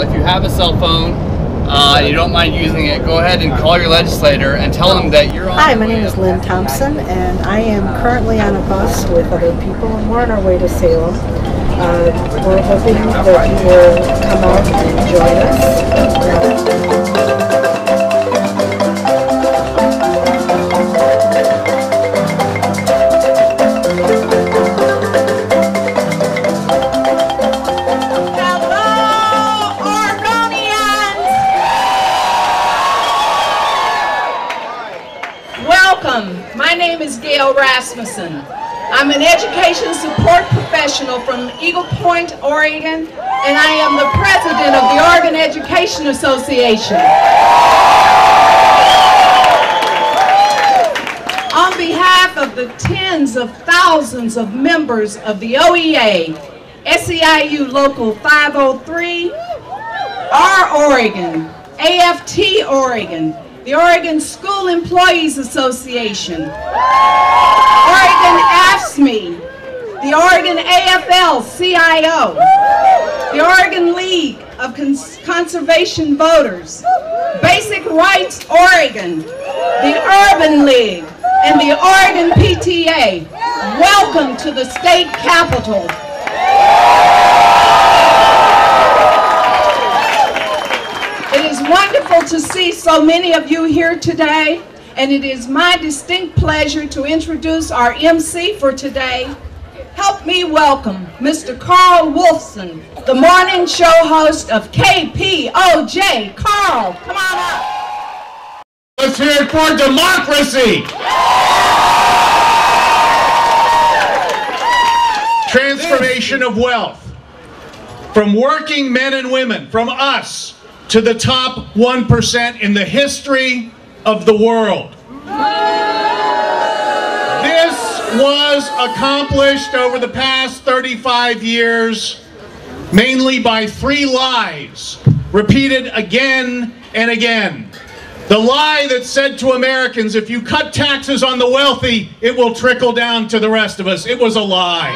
If you have a cell phone, you don't mind using it, go ahead and call your legislator and tell them that you're on. Hi, my name is Lynn Thompson, and I am currently on a bus with other people, and we're on our way to Salem. We're hoping that you will come out and join us. My name is Gail Rasmussen. I'm an education support professional from Eagle Point, Oregon, and I am the president of the Oregon Education Association. On behalf of the tens of thousands of members of the OEA, SEIU Local 503, R Oregon, AFT Oregon, the Oregon School Employees Association, Oregon AFSCME, the Oregon AFL-CIO, the Oregon League of Conservation Voters, Basic Rights Oregon, the Urban League, and the Oregon PTA. Welcome to the state capitol. It is wonderful to see so many of you here today, and it is my distinct pleasure to introduce our MC for today. Help me welcome Mr. Carl Wolfson, the morning show host of KPOJ. Carl, come on up. Let's hear it for democracy. Transformation of wealth from working men and women, from us, to the top 1% in the history of the world. This was accomplished over the past 35 years, mainly by 3 lies, repeated again and again. The lie that said to Americans, if you cut taxes on the wealthy, it will trickle down to the rest of us. It was a lie.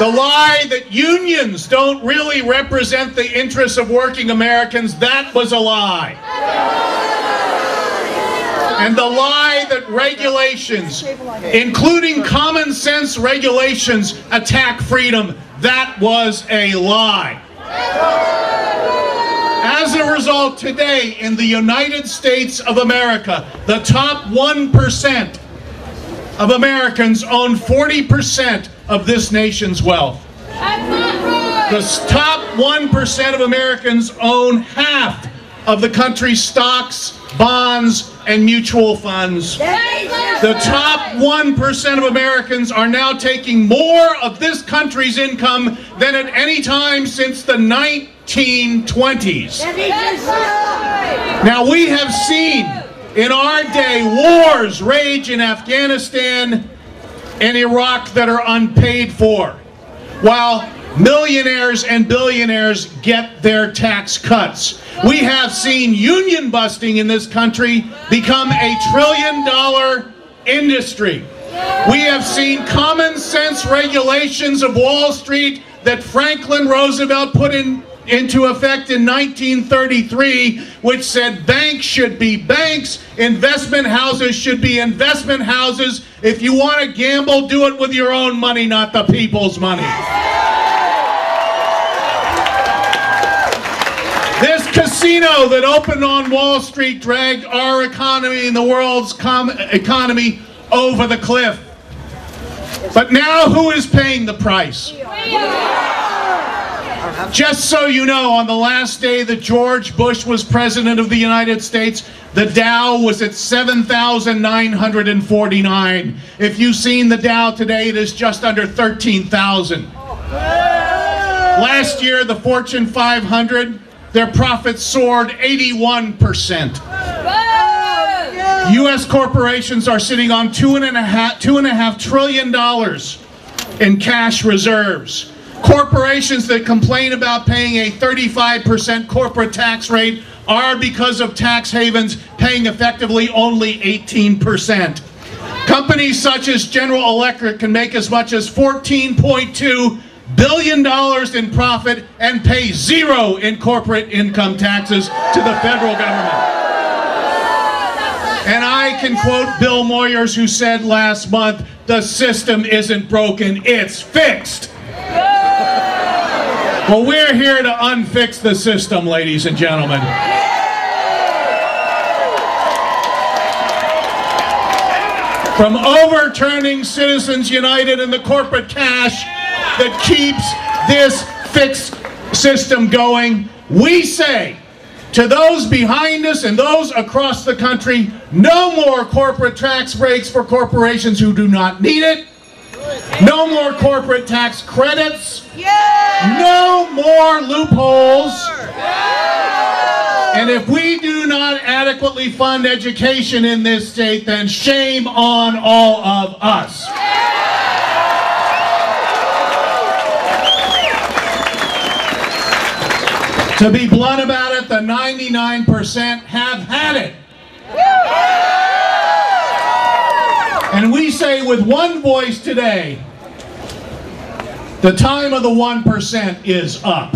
The lie that unions don't really represent the interests of working Americans, that was a lie. And the lie that regulations, including common sense regulations, attack freedom, that was a lie. As a result, today in the United States of America, the top 1% of Americans own 40% of this nation's wealth. The top 1% of Americans own half of the country's stocks, bonds, and mutual funds. The top 1% of Americans are now taking more of this country's income than at any time since the 1920s. Now, we have seen in our day wars rage in Afghanistan and Iraq that are unpaid for, while millionaires and billionaires get their tax cuts. We have seen union busting in this country become a $trillion industry. We have seen common sense regulations of Wall Street that Franklin Roosevelt put into effect in 1933, which said banks should be banks, investment houses should be investment houses. If you want to gamble, do it with your own money, not the people's money. This casino that opened on Wall Street dragged our economy and the world's economy over the cliff. But now who is paying the price? Just so you know, on the last day that George Bush was president of the United States, the Dow was at 7,949. If you've seen the Dow today, it is just under 13,000. Last year, the Fortune 500, their profits soared 81%. U.S. corporations are sitting on $2.5 trillion in cash reserves. Corporations that complain about paying a 35% corporate tax rate are, because of tax havens, paying effectively only 18%. Companies such as General Electric can make as much as $14.2 billion in profit and pay zero in corporate income taxes to the federal government. And I can quote Bill Moyers, who said last month, the system isn't broken, it's fixed. Well, we're here to unfix the system, ladies and gentlemen. From overturning Citizens United and the corporate cash that keeps this fixed system going, we say to those behind us and those across the country, no more corporate tax breaks for corporations who do not need it. No more corporate tax credits. No more loopholes. And if we do not adequately fund education in this state, then shame on all of us. To be blunt about it, the 99% have had it. And we say with one voice today, the time of the 1% is up.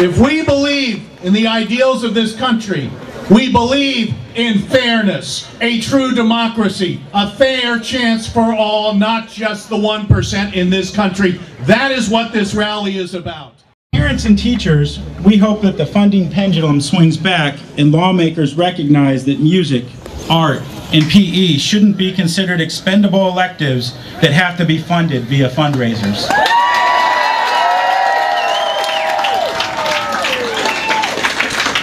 If we believe in the ideals of this country, we believe in fairness, a true democracy, a fair chance for all, not just the 1% in this country. That is what this rally is about. Parents and teachers, we hope that the funding pendulum swings back and lawmakers recognize that music, art, and PE shouldn't be considered expendable electives that have to be funded via fundraisers.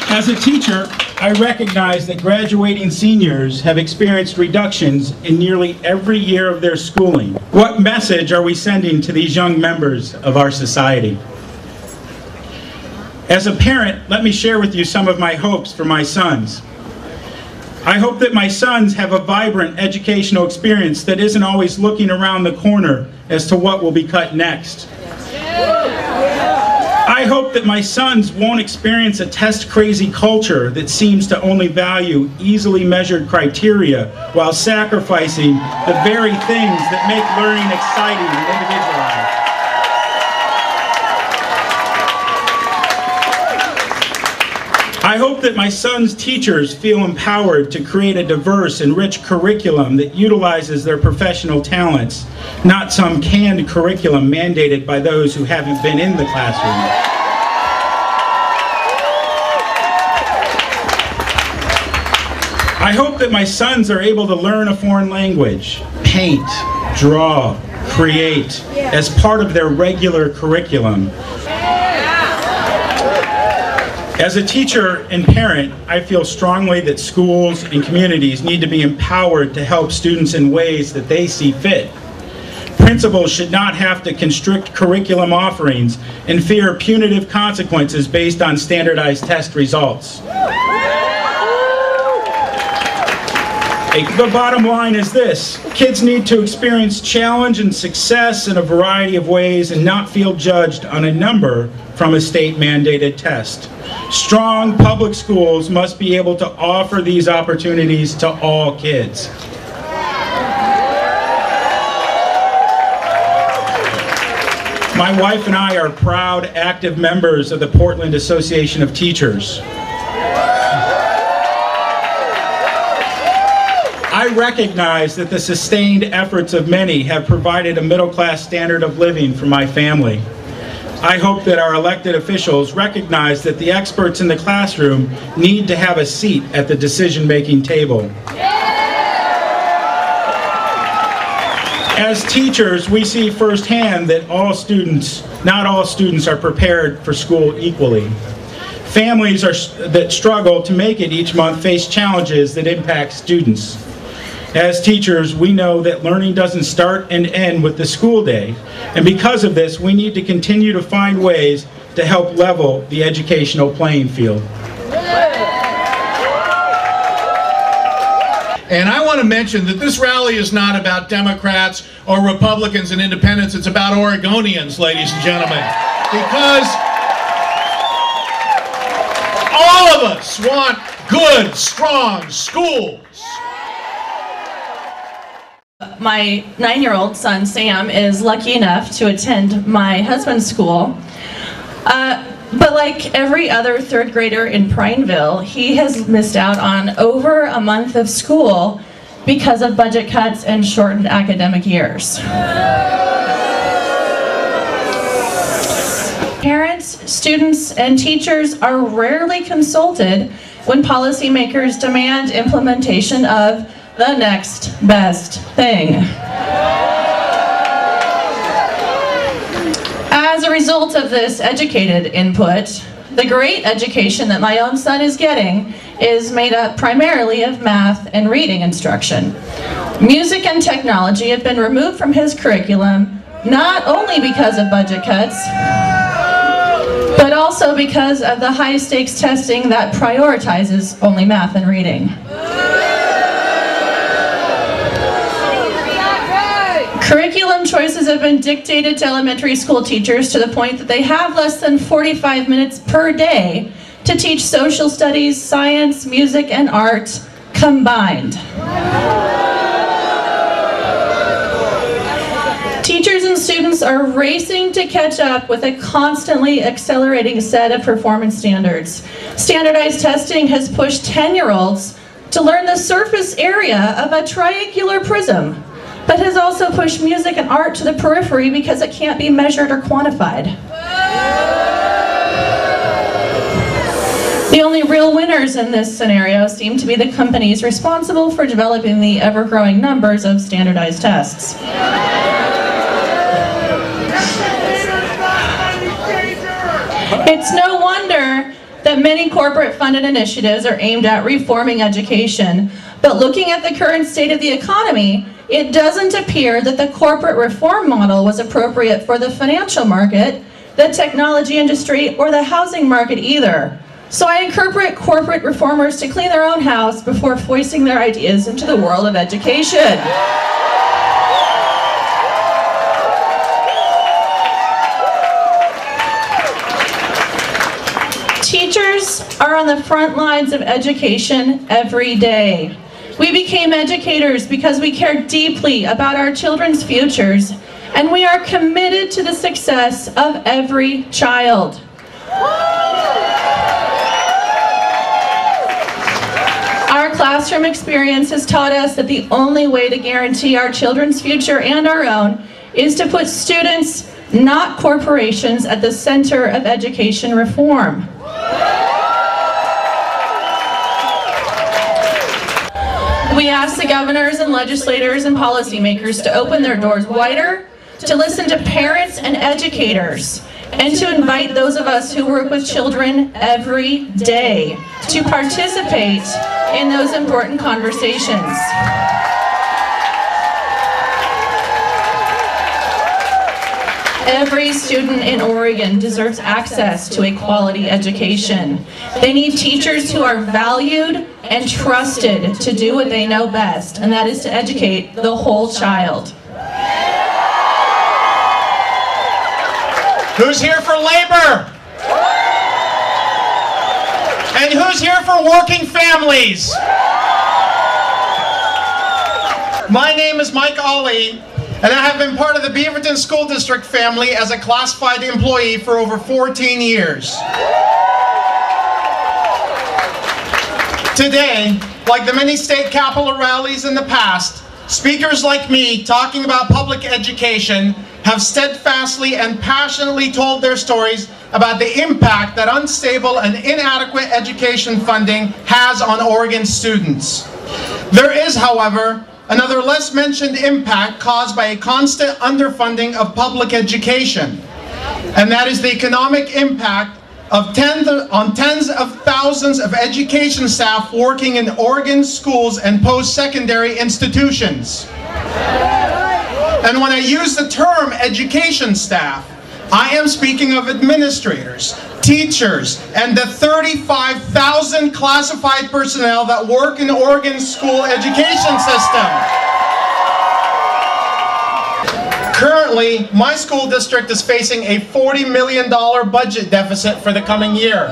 As a teacher, I recognize that graduating seniors have experienced reductions in nearly every year of their schooling. What message are we sending to these young members of our society? As a parent, let me share with you some of my hopes for my sons. I hope that my sons have a vibrant educational experience that isn't always looking around the corner as to what will be cut next. I hope that my sons won't experience a test-crazy culture that seems to only value easily measured criteria while sacrificing the very things that make learning exciting and individualized. I hope that my son's teachers feel empowered to create a diverse and rich curriculum that utilizes their professional talents, not some canned curriculum mandated by those who haven't been in the classroom. I hope that my sons are able to learn a foreign language, paint, draw, create, as part of their regular curriculum. As a teacher and parent, I feel strongly that schools and communities need to be empowered to help students in ways that they see fit. Principals should not have to constrict curriculum offerings and fear punitive consequences based on standardized test results. The bottom line is this: kids need to experience challenge and success in a variety of ways and not feel judged on a number from a state-mandated test. Strong public schools must be able to offer these opportunities to all kids. My wife and I are proud, active members of the Portland Association of Teachers. I recognize that the sustained efforts of many have provided a middle-class standard of living for my family. I hope that our elected officials recognize that the experts in the classroom need to have a seat at the decision-making table. As teachers, we see firsthand that not all students are prepared for school equally. Families that struggle to make it each month face challenges that impact students. As teachers, we know that learning doesn't start and end with the school day, and because of this, we need to continue to find ways to help level the educational playing field. And I want to mention that this rally is not about Democrats or Republicans and independents, it's about Oregonians, ladies and gentlemen. Because all of us want good, strong schools. My 9-year-old son, Sam, is lucky enough to attend my husband's school. But like every other third grader in Prineville, he has missed out on over a month of school because of budget cuts and shortened academic years. Parents, students, and teachers are rarely consulted when policymakers demand implementation of the next best thing. As a result of this educated input, the great education that my own son is getting is made up primarily of math and reading instruction. Music and technology have been removed from his curriculum not only because of budget cuts, but also because of the high-stakes testing that prioritizes only math and reading. Curriculum choices have been dictated to elementary school teachers to the point that they have less than 45 minutes per day to teach social studies, science, music, and art combined. Teachers and students are racing to catch up with a constantly accelerating set of performance standards. Standardized testing has pushed 10-year-olds to learn the surface area of a triangular prism, but has also pushed music and art to the periphery because it can't be measured or quantified. The only real winners in this scenario seem to be the companies responsible for developing the ever-growing numbers of standardized tests. It's no wonder that many corporate-funded initiatives are aimed at reforming education, but looking at the current state of the economy, it doesn't appear that the corporate reform model was appropriate for the financial market, the technology industry, or the housing market either. So I encourage corporate reformers to clean their own house before foisting their ideas into the world of education. Teachers are on the front lines of education every day. We became educators because we care deeply about our children's futures, and we are committed to the success of every child. Our classroom experience has taught us that the only way to guarantee our children's future and our own is to put students, not corporations, at the center of education reform. We ask the governors and legislators and policymakers to open their doors wider, to listen to parents and educators, and to invite those of us who work with children every day to participate in those important conversations. Every student in Oregon deserves access to a quality education. They need teachers who are valued and trusted to do what they know best, and that is to educate the whole child. Who's here for labor? And who's here for working families? My name is Mike Ali, and I have been part of the Beaverton School District family as a classified employee for over 14 years. Today, like the many state capitol rallies in the past, speakers like me talking about public education have steadfastly and passionately told their stories about the impact that unstable and inadequate education funding has on Oregon students. There is, however, another less mentioned impact caused by a constant underfunding of public education, and that is the economic impact of tens of thousands of education staff working in Oregon schools and post-secondary institutions. And when I use the term education staff, I am speaking of administrators, teachers, and the 35,000 classified personnel that work in Oregon's school education system. Currently, my school district is facing a $40 million budget deficit for the coming year.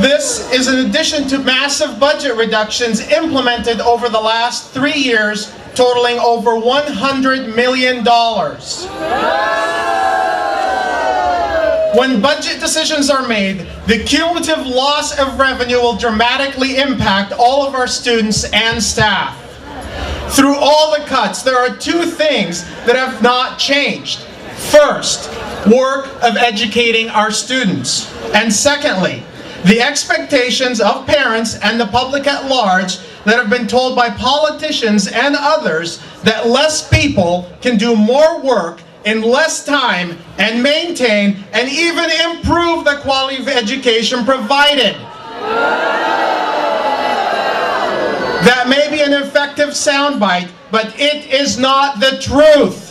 This is in addition to massive budget reductions implemented over the last 3 years, totaling over $100 million. When budget decisions are made, the cumulative loss of revenue will dramatically impact all of our students and staff. Through all the cuts, there are two things that have not changed. First, work of educating our students. And secondly, the expectations of parents and the public at large that have been told by politicians and others that less people can do more work in less time and maintain and even improve the quality of education provided. That may be an effective soundbite, but it is not the truth.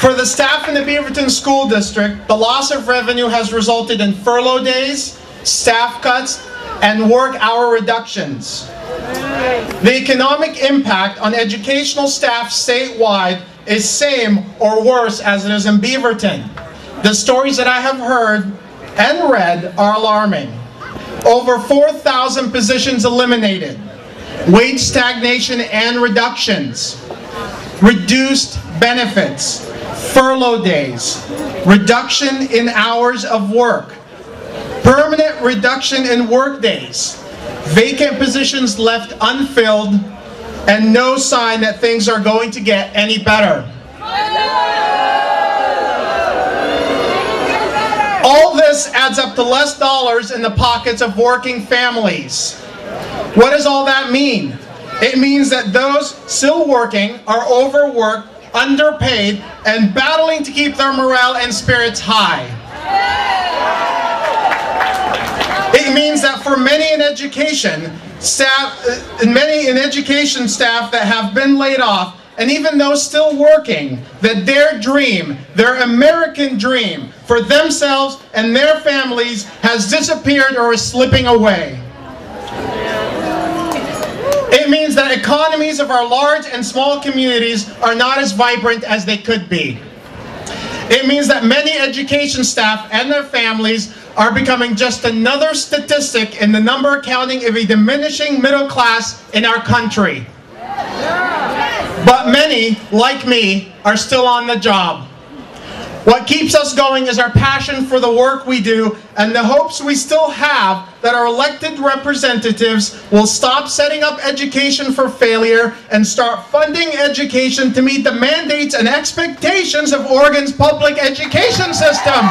For the staff in the Beaverton School District, the loss of revenue has resulted in furlough days, staff cuts, and work hour reductions. The economic impact on educational staff statewide is same or worse as it is in Beaverton. The stories that I have heard and read are alarming. Over 4,000 positions eliminated, wage stagnation and reductions, reduced benefits, furlough days, reduction in hours of work, permanent reduction in work days, vacant positions left unfilled, and no sign that things are going to get any better. All this adds up to less dollars in the pockets of working families. What does all that mean? It means that those still working are overworked, underpaid, and battling to keep their morale and spirits high. It means that for many in education staff that have been laid off, and even those still working, that their dream, their American dream for themselves and their families has disappeared or is slipping away. It means that economies of our large and small communities are not as vibrant as they could be. It means that many education staff and their families are becoming just another statistic in the number counting of a diminishing middle class in our country. But many, like me, are still on the job. What keeps us going is our passion for the work we do and the hopes we still have that our elected representatives will stop setting up education for failure and start funding education to meet the mandates and expectations of Oregon's public education system.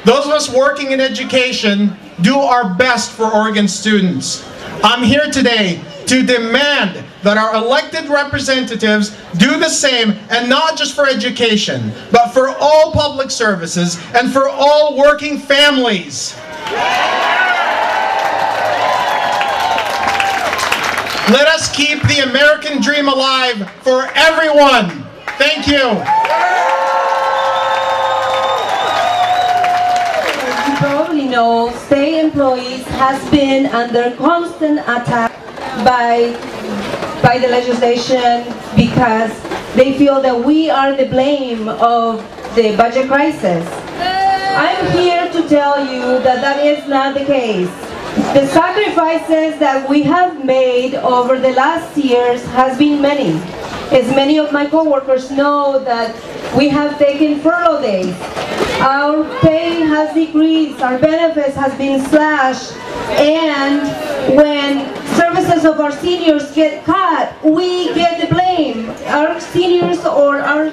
Those of us working in education do our best for Oregon students. I'm here today to demand that our elected representatives do the same, and not just for education, but for all public services and for all working families. Let us keep the American dream alive for everyone. Thank you. Probably know state employees has been under constant attack by the legislation because they feel that we are the blame of the budget crisis. I'm here to tell you that that is not the case. The sacrifices that we have made over the last years has been many. As many of my coworkers know that we have taken furlough days. Our pay has decreased, our benefits has been slashed, and when services of our seniors get cut, we get the blame. Our seniors or our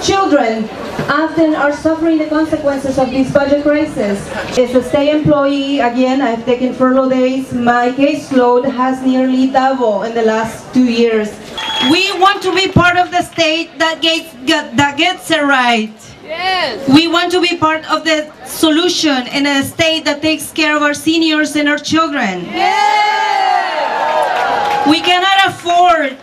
children often are suffering the consequences of this budget crisis. As a state employee, again, I've taken furlough days. My caseload has nearly doubled in the last 2 years. We want to be part of the state that gets it right. Yes. We want to be part of the solution in a state that takes care of our seniors and our children. Yes. We cannot afford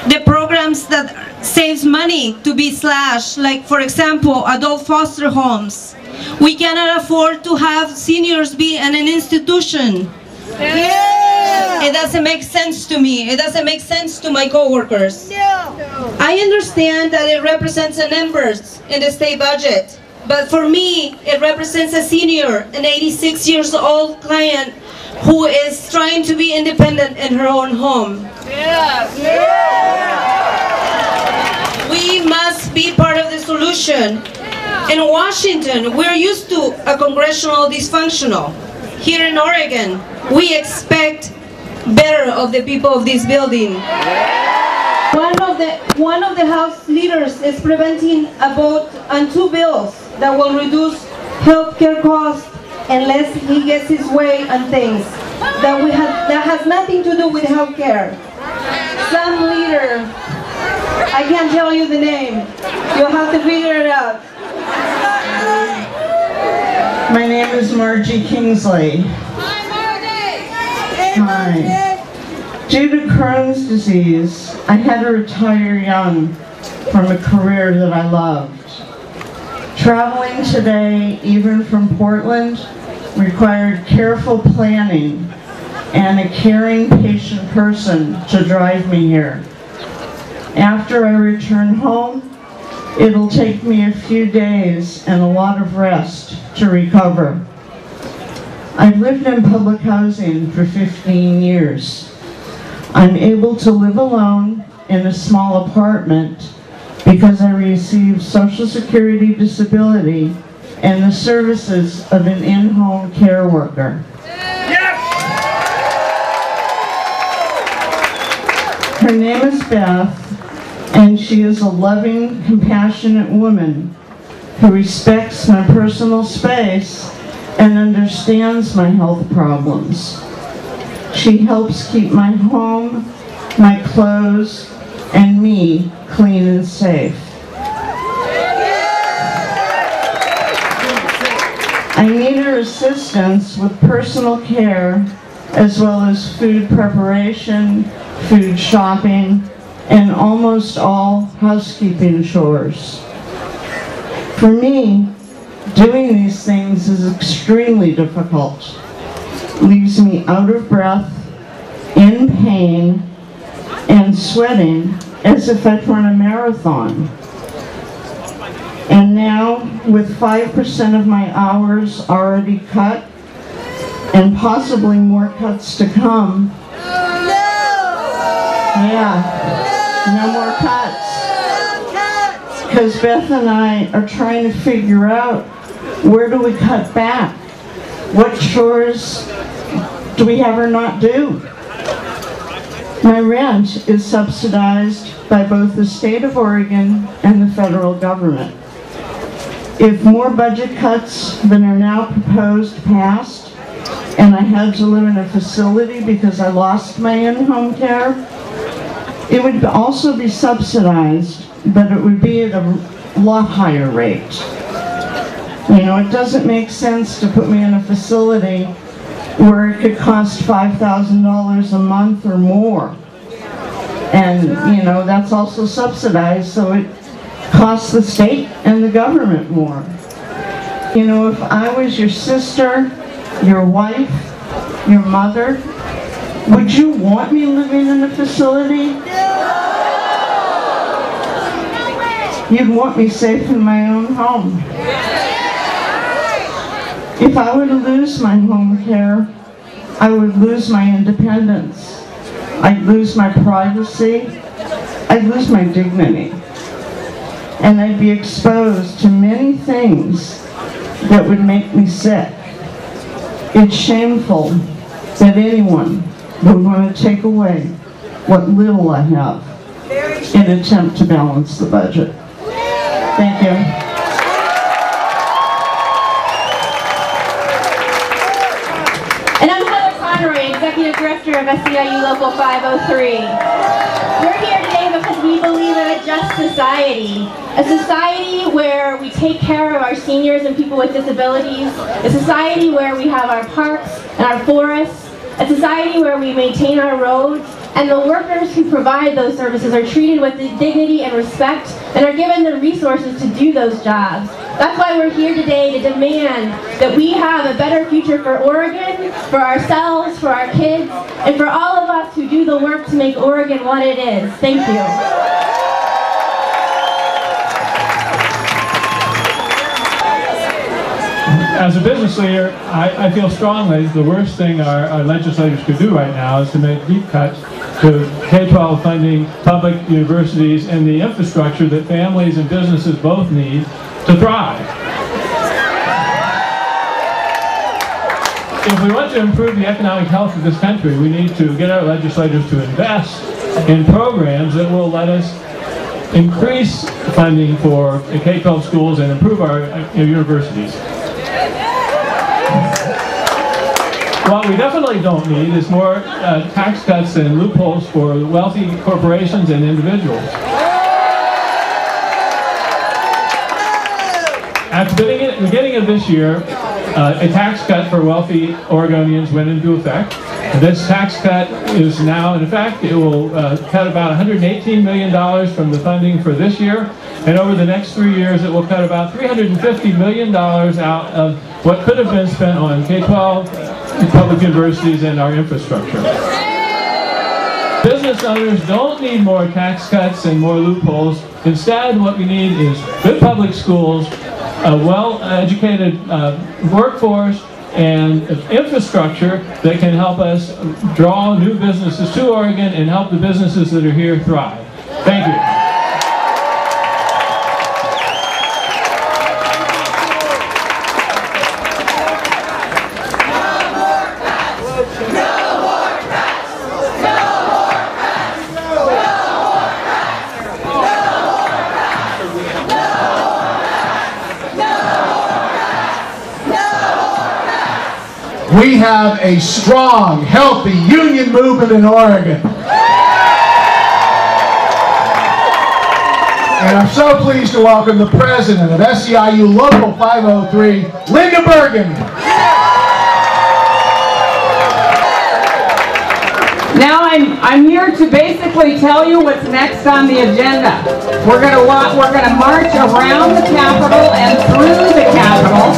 the programs that saves money to be slashed, like for example, adult foster homes. We cannot afford to have seniors be in an institution. Yes. It doesn't make sense to me. It doesn't make sense to my coworkers. I understand that it represents the numbers in the state budget, but for me, it represents a senior, an 86 years old client who is trying to be independent in her own home. We must be part of the solution. In Washington, we're used to a congressional dysfunctional. Here in Oregon, we expect better of the people of this building. One of the House leaders is preventing a vote on 2 bills that will reduce healthcare costs unless he gets his way on things that has nothing to do with healthcare. Some leader, I can't tell you the name. You'll have to figure it out. My name is Margie Kingsley. Hi. Due to Crohn's disease, I had to retire young from a career that I loved. Traveling today, even from Portland, required careful planning and a caring, patient person to drive me here. After I return home, it'll take me a few days and a lot of rest to recover. I've lived in public housing for 15 years. I'm able to live alone in a small apartment because I receive Social Security disability and the services of an in-home care worker. Her name is Beth, and she is a loving, compassionate woman who respects my personal space and understands my health problems. She helps keep my home, my clothes, and me clean and safe. I need her assistance with personal care as well as food preparation, food shopping, and almost all housekeeping chores. For me, doing these things is extremely difficult. Leaves me out of breath, in pain, and sweating as if I'd run a marathon. And now, with 5% of my hours already cut, and possibly more cuts to come, no more cuts. Because Beth and I are trying to figure out, where do we cut back? What chores do we have her not do? My rent is subsidized by both the state of Oregon and the federal government. If more budget cuts than are now proposed passed, and I had to live in a facility because I lost my in-home care, it would also be subsidized, but it would be at a lot higher rate. You know, it doesn't make sense to put me in a facility where it could cost $5,000 a month or more. And, you know, that's also subsidized, so it costs the state and the government more. You know, if I was your sister, your wife, your mother, would you want me living in a facility? You'd want me safe in my own home. If I were to lose my home care, I would lose my independence. I'd lose my privacy. I'd lose my dignity. And I'd be exposed to many things that would make me sick. It's shameful that anyone would want to take away what little I have in an attempt to balance the budget. Thank you. Executive Director of SEIU Local 503. We're here today because we believe in a just society. A society where we take care of our seniors and people with disabilities. A society where we have our parks and our forests. A society where we maintain our roads. And the workers who provide those services are treated with dignity and respect and are given the resources to do those jobs. That's why we're here today to demand that we have a better future for Oregon, for ourselves, for our kids, and for all of us who do the work to make Oregon what it is. Thank you. As a business leader, I feel strongly the worst thing our legislators could do right now is to make deep cuts to K-12 funding, public universities, and the infrastructure that families and businesses both need to thrive. If we want to improve the economic health of this country, we need to get our legislators to invest in programs that will let us increase funding for K-12 schools and improve our universities. What we definitely don't need is more tax cuts and loopholes for wealthy corporations and individuals. At the beginning of this year, a tax cut for wealthy Oregonians went into effect. This tax cut is now in effect. It will cut about $118 million from the funding for this year, and over the next 3 years it will cut about $350 million out of what could have been spent on K-12, public universities, and our infrastructure. Business owners don't need more tax cuts and more loopholes. Instead, what we need is good public schools, a well-educated workforce, and infrastructure that can help us draw new businesses to Oregon and help the businesses that are here thrive. Thank you. We have a strong, healthy union movement in Oregon. And I'm so pleased to welcome the president of SEIU Local 503, Linda Bergen. Now I'm here to basically tell you what's next on the agenda. We're gonna march around the Capitol and through the Capitol.